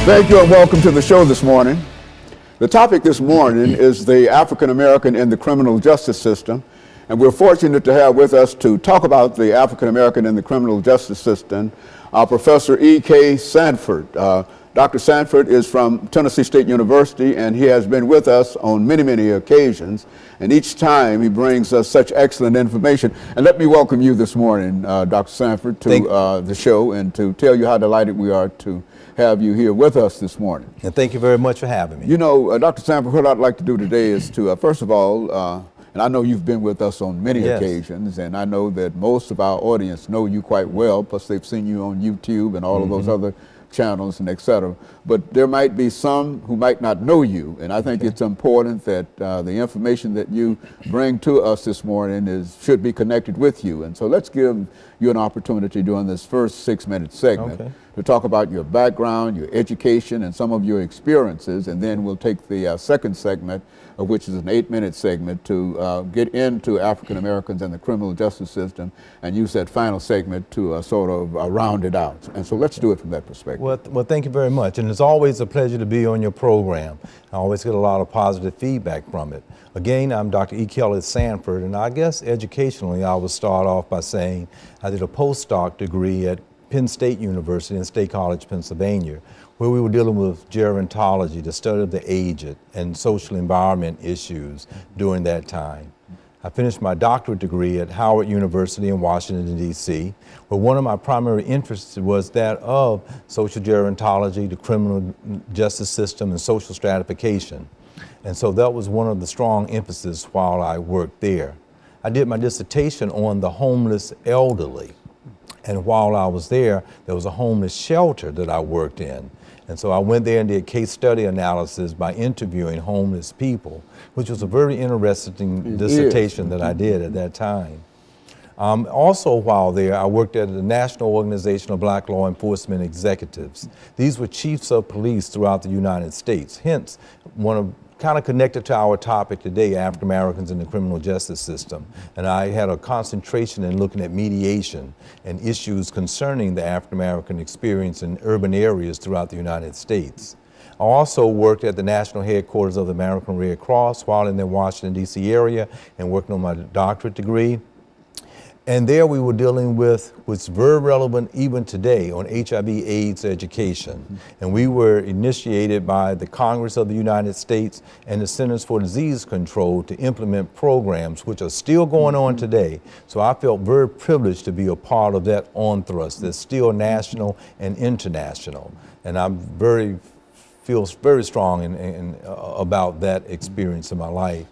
Thank you and welcome to the show this morning. The topic this morning is the African American in the criminal justice system. And we're fortunate to have with us to talk about the African American in the criminal justice system, Professor EKSanford. Dr. Sanford is from Tennessee State University, and he has been with us on many, many occasions. And each time he brings us such excellent information. And let me welcome you this morning, Dr. Sanford, to the show and to tell you how delighted we are to have you here with us this morning. And thank you very much for having me. You know, Dr. Sanford, what I'd like to do today is to, first of all, and I know you've been with us on many occasions, and I know that most of our audience know you quite well, plus they've seen you on YouTube and all of those other channels and et cetera. But there might be some who might not know you, and I think it's important that the information that you bring to us this morning should be connected with you. And so let's give you an opportunity during this first 6-minute segment to talk about your background, your education, and some of your experiences, and then we'll take the second segment, which is an 8-minute segment, to get into African Americans and the criminal justice system, and use that final segment to sort of round it out. And so let's do it from that perspective. Well, thank you very much. And it's always a pleasure to be on your program. I always get a lot of positive feedback from it. Again, I'm Dr. EKSanford, and I guess educationally I would start off by saying I did a postdoc degree at Penn State University in State College, Pennsylvania, where we were dealing with gerontology, the study of the aged and social environment issues during that time. I finished my doctorate degree at Howard University in Washington, D.C., where one of my primary interests was that of social gerontology, the criminal justice system, and social stratification. And so that was one of the strong emphases while I worked there. I did my dissertation on the homeless elderly. And while I was there was a homeless shelter that I worked in. And so I went there and did case study analysis by interviewing homeless people, which was a very interesting dissertation that I did at that time. Also while there, I worked at the National Organization of Black Law Enforcement Executives. These were chiefs of police throughout the United States. Hence, kind of connected to our topic today, African Americans in the criminal justice system. And I had a concentration in looking at mediation and issues concerning the African American experience in urban areas throughout the United States. I also worked at the national headquarters of the American Red Cross while in the Washington, D.C. area and working on my doctorate degree. And there we were dealing with what's very relevant even today on HIV/AIDS education. And we were initiated by the Congress of the United States and the Centers for Disease Control to implement programs which are still going on today. So I felt very privileged to be a part of that on-thrust that's still national and international. And I'm feel very strong about that experience in my life.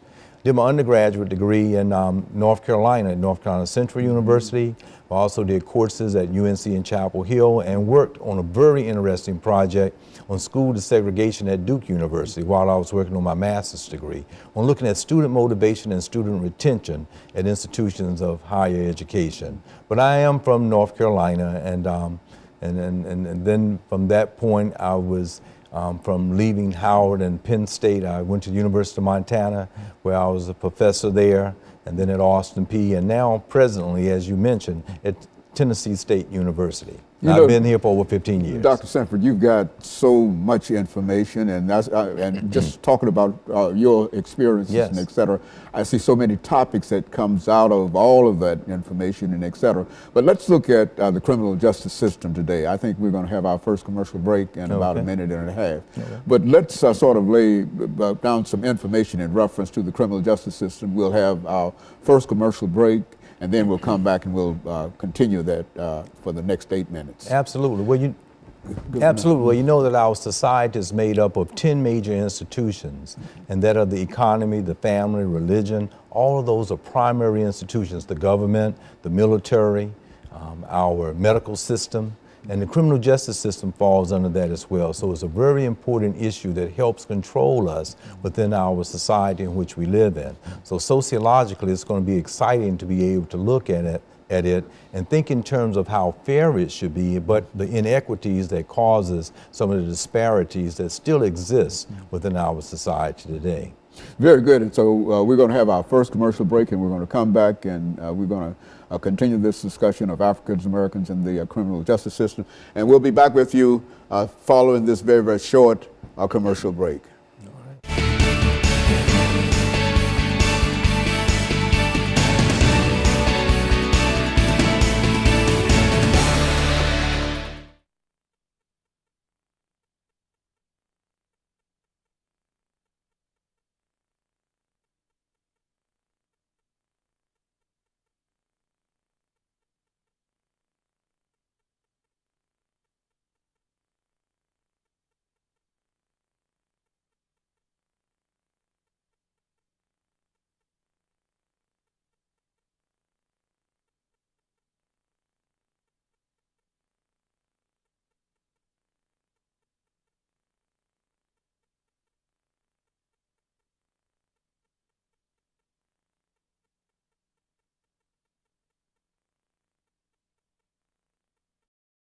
Did my undergraduate degree in North Carolina at North Carolina Central University. I also did courses at UNC in Chapel Hill and worked on a very interesting project on school desegregation at Duke University while I was working on my master's degree, on looking at student motivation and student retention at institutions of higher education. But I am from North Carolina, and then from that point I was from leaving Howard and Penn State, I went to the University of Montana, where I was a professor there, and then at Austin Peay, and now presently, as you mentioned, at Tennessee State University. I've been here for over 15 years. Dr. Sanford, you've got so much information, and just talking about your experiences and et cetera, I see so many topics that comes out of all of that information and et cetera. But let's look at the criminal justice system today. I think we're going to have our first commercial break in about a minute and a half. But let's sort of lay down some information in reference to the criminal justice system. We'll have our first commercial break, and then we'll come back and we'll continue that for the next 8 minutes. Absolutely. Well, you know that our society is made up of 10 major institutions, and that of the economy, the family, religion. All of those are primary institutions: the government, the military, our medical system, and the criminal justice system falls under that as well. So it's a very important issue that helps control us within our society in which we live in. So sociologically, it's going to be exciting to be able to look at it and think in terms of how fair it should be, but the inequities that causes some of the disparities that still exist within our society today. Very good. And so we're going to have our first commercial break, and we're going to come back, and we're going to continue this discussion of African Americans in the criminal justice system. And we'll be back with you following this very, very short commercial break.